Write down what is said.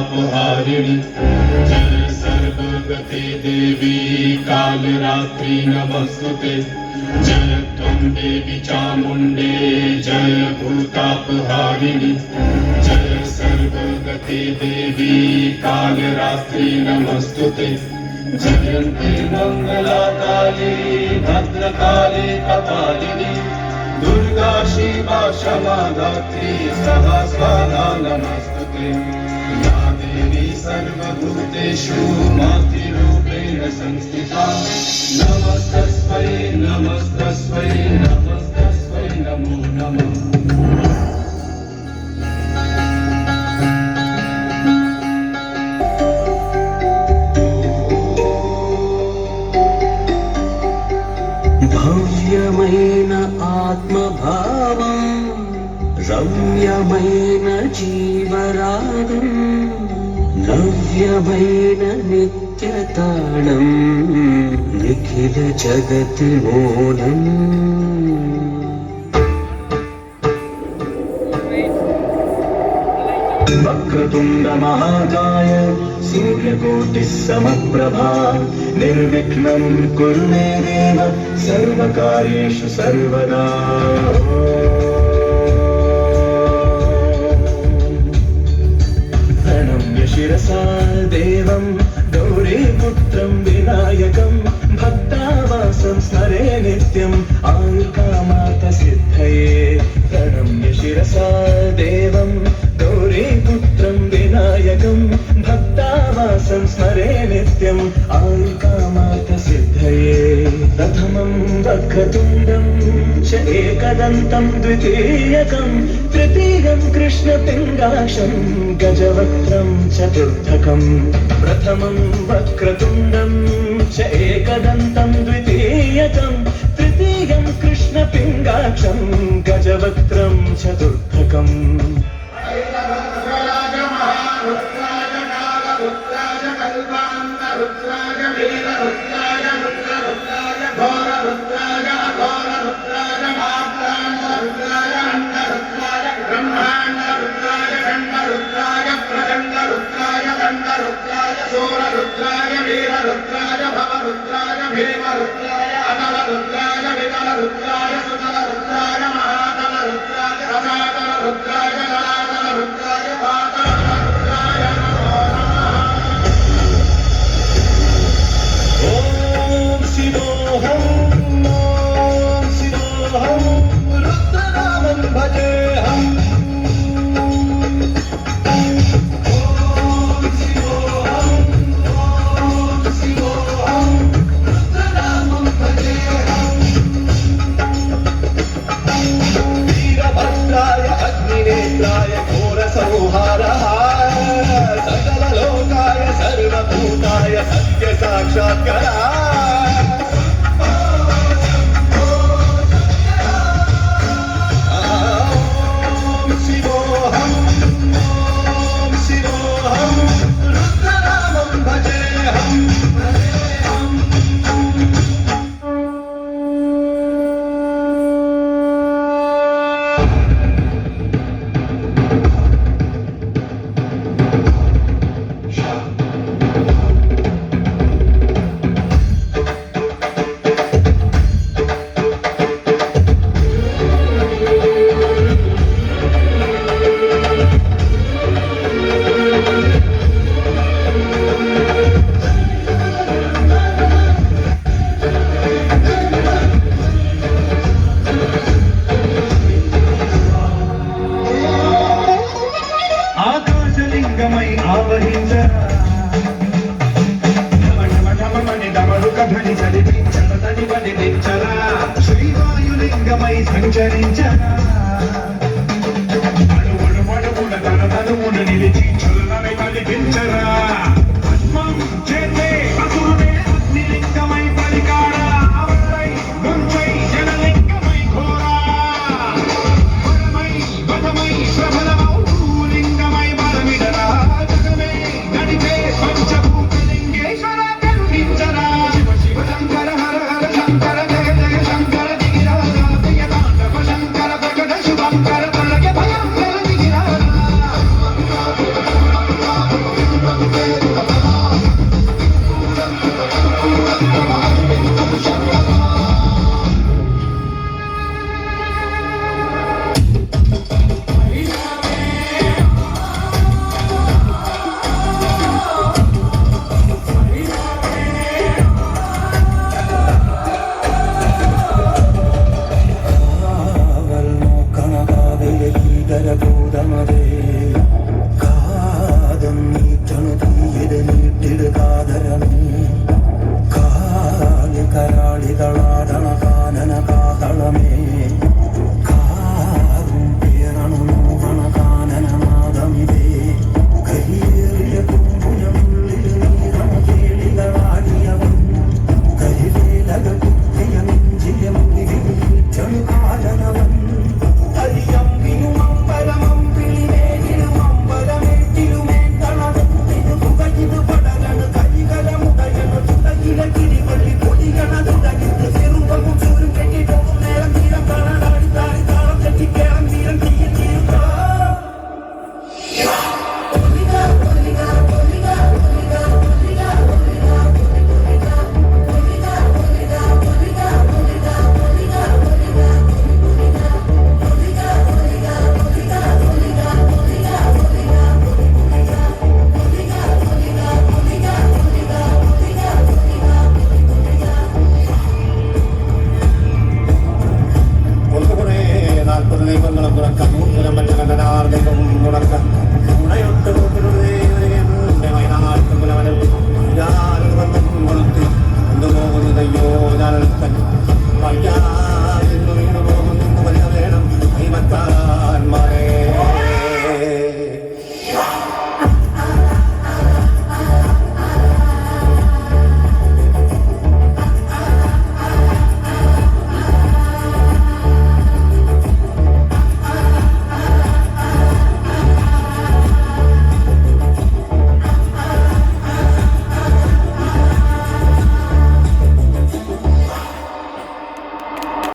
भूतापहारिणि जय सर्वगते देवी कालरात्रि नमस्तुते जय त्वं देवी चामुण्डे जय भूतापहारिणि जय सर्वगते देवी कालरात्रि नमस्तुते जयन्ती मङ्गलाकाली भद्रकाली कपालिनी दुर्गा शिवा क्षमा धात्री सहस्रदा नमस्तुते या देवी सर्वभूतेषु मातृरूपेण संस्थिता नमस्तस्मै नमस्तस्मै नमस्तस्मै नमो नमः। భవ్యమైన ఆత్మభావం రమ్యమైన జీవరాగం నవ్యమైన నిత్యతాళం నిఖిల జగతి మూలం వక్రతుండ మహాకాయ సూర్యకోటి సమప్రభా నిర్విఘ్నం కురు మే దేవ సర్వకార్యేషు సర్వదా। ప్రణమ్య శిరసా దేవం గౌరీపుత్రం వినాయకం భక్తావాసం స్మరే నిత్యం ఆయుర్కామార్థ సిద్ధయే। ప్రణమ్య శిరసా దేవం గౌరీపుత్రం వినాయకం భక్తావాసం స్మరే నిత్యం ఆయుర్కామార్థ సిద్ధయే। ప్రథమం వక్రతుండం చ ఏకదంతం ద్వితీయకం తృతీయం కృష్ణపింగాక్షం గజవక్త్రం చతుర్థకం। ప్రథమం వక్రతుండం చ ఏకదంతం ద్వితీయకం తృతీయం కృష్ణపింగాక్షం గజవక్త్రం చతుర్థకం। శ్రీవాయులింగమై సంచరించరా అడుగుడు పడుగున తన తనువును నిలిచి చలనమై కనిపించరా పద్మం చేతే అసురుడే అగ్నిలింగమై పలికారా అవరై ముంచై జనలింగమై ఘోరా పరమై వదమై ప్రబలమౌ లింగమై బలమిడరా జగమే నడిపే పంచభూతలింగేశ్వర కరుణించరా శివ శివ శంకర హర హర శంకర జయ జయ శంకర దిగిరాజా జయ తాండవ శంకర ప్రకట శుభంకర ప్రళయ భయంకర దిగిరాజా ദൈവങ്ങളും തുറക്ക നൂതനം പറ്റുന്ന ദൈവവും മുടക്ക